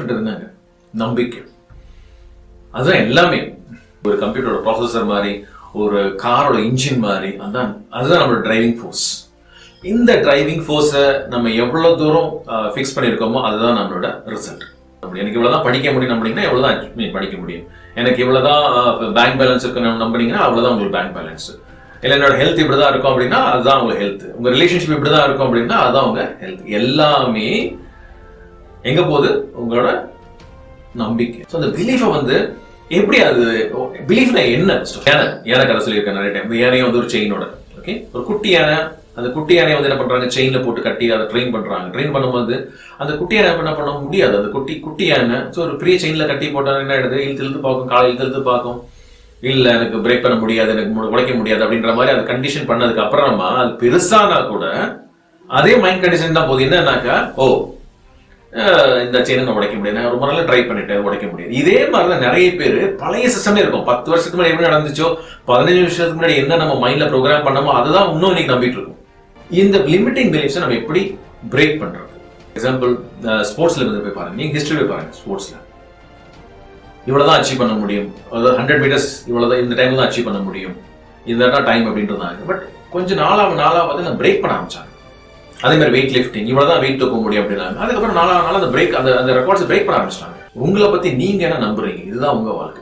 என்னங்க? நம்பிக்கை. அதுதான் எல்லாமே. ஒரு கம்ப்யூட்டரோட ப்ராசஸர் மாதிரி, ஒரு காரோட இன்ஜின் மாதிரி, அதுதான் நம்மளோட டிரைவிங் ஃபோர்ஸ். இந்த டிரைவிங் ஃபோர்ஸை நம்ம எவ்வளவு தூரம் ஃபிக்ஸ் பண்ணியிருக்கோமோ அதுதான் நம்மளோட ரிசல்ட். எனக்கு இவ்வளவுதான் படிக்க முடியும் நம்பினீங்கன்னா எவ்வளவுதான் படிக்க முடியும். எனக்கு இவ்வளவுதான் பேங்க் பேலன்ஸ் இருக்கு நம்பினீங்கன்னா அவ்வளவுதான் உங்களுக்கு பேங்க் பேலன்ஸ். இல்லை என்னோட ஹெல்த் இப்படிதான் இருக்கும் அப்படின்னா அதுதான் உங்க ஹெல்த். உங்க ரிலேஷன்ஷிப் இப்படிதான் இருக்கும் அப்படின்னா அதுதான் உங்க ஹெல்த். எல்லாமே எங்க போகுது? உங்களோட நம்பிக்கை. ஸோ அந்த பிலீஃபை வந்து எப்படி, அது பிலீஃப்னா என்ன? யானை கதை சொல்லியிருக்கேன் நிறைய டைம். இந்த யானையை வந்து ஒரு செயினோட, ஓகே, ஒரு குட்டி யானை. அந்த குட்டி யானையை வந்து என்ன பண்றாங்க? செயின்ல போட்டு கட்டி அதை ட்ரெயின் பண்றாங்க. ட்ரெயின் பண்ணும்போது அந்த குட்டி யானை என்ன பண்ண முடியாது. அந்த குட்டி யானை ஒரு பெரிய செயின்ல கட்டி போட்டா என்ன ஆயிடுது? இழுத்து பார்க்கும், காலை இழுத்து பார்க்கும். இல்ல எனக்கு பிரேக் பண்ண முடியாது, எனக்கு உடைக்க முடியாது அப்படின்ற மாதிரி அது கண்டிஷன் பண்ணதுக்கு அப்புறமா அது பெருசானா கூட அதே மைண்ட் கண்டிஷன் தான் போகுது. என்னன்னாக்கா, ஓ இந்த செயினை நான் உடைக்க முடியாது, நான் ரொம்ப நாள் ட்ரை பண்ணிட்டேன், உடைக்க முடியாது. இதே மாதிரிதான் நிறைய பேர் பழைய சிஸ்டமே இருக்கும். 10 வருஷத்துக்கு முன்னாடி எப்படி நடந்துச்சோ, 15 வருஷத்துக்கு முன்னாடி என்ன நம்ம மைண்ட்ல ப்ரோக்ராம் பண்ணமோ அதுதான் இன்னும் இன்னைக்கு நம்பிட்டு இருக்கும். இந்த லிமிட்டிங் பிலீஃப்ஸை நம்ம எப்படி பிரேக் பண்றது? எக்ஸாம்பிள், ஸ்போர்ட்ஸ்ல இருந்து போய் பாருங்க, நீங்க ஹிஸ்டரி போய் பாருங்க. ஸ்போர்ட்ஸ்ல இவ்வளவுதான் அச்சீவ் பண்ண முடியும், 100 மீட்டர்ஸ் இவ்வளவுதான் இந்த டைம்ல தான் அச்சீவ் பண்ண முடியும், இதுதான் டைம் அப்படின்றது. பட் கொஞ்சம் நாளா பார்த்து பிரேக் பண்ண ஆரம்பிச்சாங்க. அதே மாதிரி வெயிட் லிஃப்டிங் இவ்வளவுதான் வெயிட் தூக்க முடியும் அப்படின்னாங்க. அதுக்கப்புறம் நாளா அந்த பிரேக் அந்த ரெக்கார்ட்ஸ் பிரேக் பண்ண ஆரம்பிச்சிட்டாங்க. உங்களை பத்தி நீங்க என்ன நம்புறீங்க, இதுதான் உங்க வாழ்க்கை.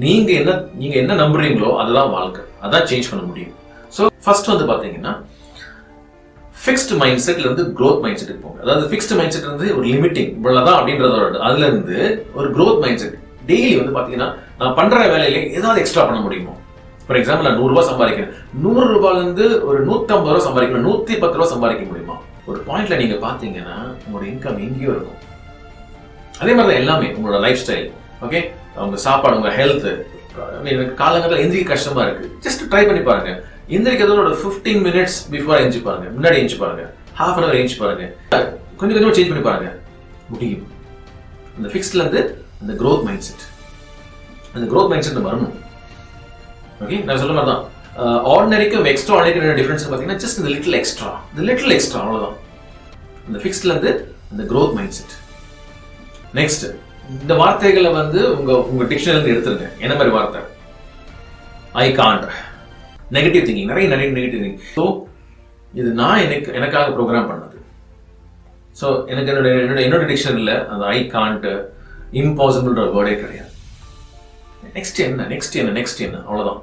நீங்க என்ன நம்புறீங்களோ அதுதான் வாழ்க்கை. அதான் சேஞ்ச் பண்ண முடியும். ஸோ ஃபர்ஸ்ட் வந்து பாத்தீங்கன்னா ஃபிக்ஸ்ட் மைண்ட் செட்ல இருந்து க்ரோத் மைண்ட் செட்டுக்கு போங்க. அதாவது ஃபிக்ஸ்ட் மைண்ட் செட் இருந்து ஒரு லிமிட்டிங் இவ்வளவுதான் அப்படின்றதோட அதுல இருந்து ஒரு க்ரோத் மைண்ட் செட். டெய்லி வந்து பாத்தீங்கன்னா நான் பண்ற வேலையில ஏதாவது எக்ஸ்ட்ரா பண்ண முடியுமோ. ஃபார் எக்ஸாம்பிள், நான் 100 ரூபாய் சம்பாதிக்கிறேன், 100 ரூபாயில இருந்து ஒரு 150 ரூபாய் சம்பாதிக்கணும், 110 ரூபாய் சம்பாதிக்க முடியுமா? ஒரு பாயிண்ட்ல நீங்க பாத்தீங்கன்னா உங்களோட இன்கம் எங்கேயோ இருக்கும். அதே மாதிரிதான் எல்லாமே, உங்களோட லைஃப் ஸ்டைல், ஓகே, உங்க சாப்பாடு, உங்க ஹெல்த். காலங்கள்ல எந்திரிக்க கஷ்டமா இருக்கு, ஜஸ்ட் ட்ரை பண்ணி பாருங்க. எந்திரிக்கிறதோட 15 மினிட்ஸ் பிஃபோர் எஞ்சி பாருங்க, முன்னாடி எஞ்சி பாருங்க, ஹாஃப் அன் அவர் எஞ்சி பாருங்க, கொஞ்சம் கொஞ்சமா சேஞ்ச் பண்ணி பாருங்க, முடியும். அந்த ஃபிக்ஸ்ட்ல இருந்து அந்த க்ரோத் மைண்ட் செட், அந்த க்ரோத் மைண்ட் செட் வரணும். ஓகே, நான் சொல்ல மாதிரி தான் ஆர்டினரிக்கும் எக்ஸ்ட்ரா ஆர்டினரிக்கும் டிஃபரன்ஸ் பார்த்தீங்கன்னா ஜஸ்ட் இந்த லிட்டில் எக்ஸ்ட்ரா அவ்வளவுதான். அந்த ஃபிக்ஸ்ட்ல இருந்து அந்த க்ரோத் மைண்ட் செட். நெக்ஸ்ட், இந்த வார்த்தைகளை வந்து உங்க டிக்ஷனரியில எடுத்துருங்க. என்ன மாதிரி வார்த்தை? ஐ காண்ட், நெகட்டிவ் திங்கிங், நிறைய நெகட்டிவ் திங்கிங். ஸோ இது நான் எனக்காக ப்ரோக்ராம் பண்ணது. ஸோ எனக்கு என்னோட டிக்ஷனரியில் அந்த ஐ காண்ட், இம்பாசிபிள்ன்ற வேர்டே கிடையாது. நெக்ஸ்ட் என்ன அவ்வளவுதான்.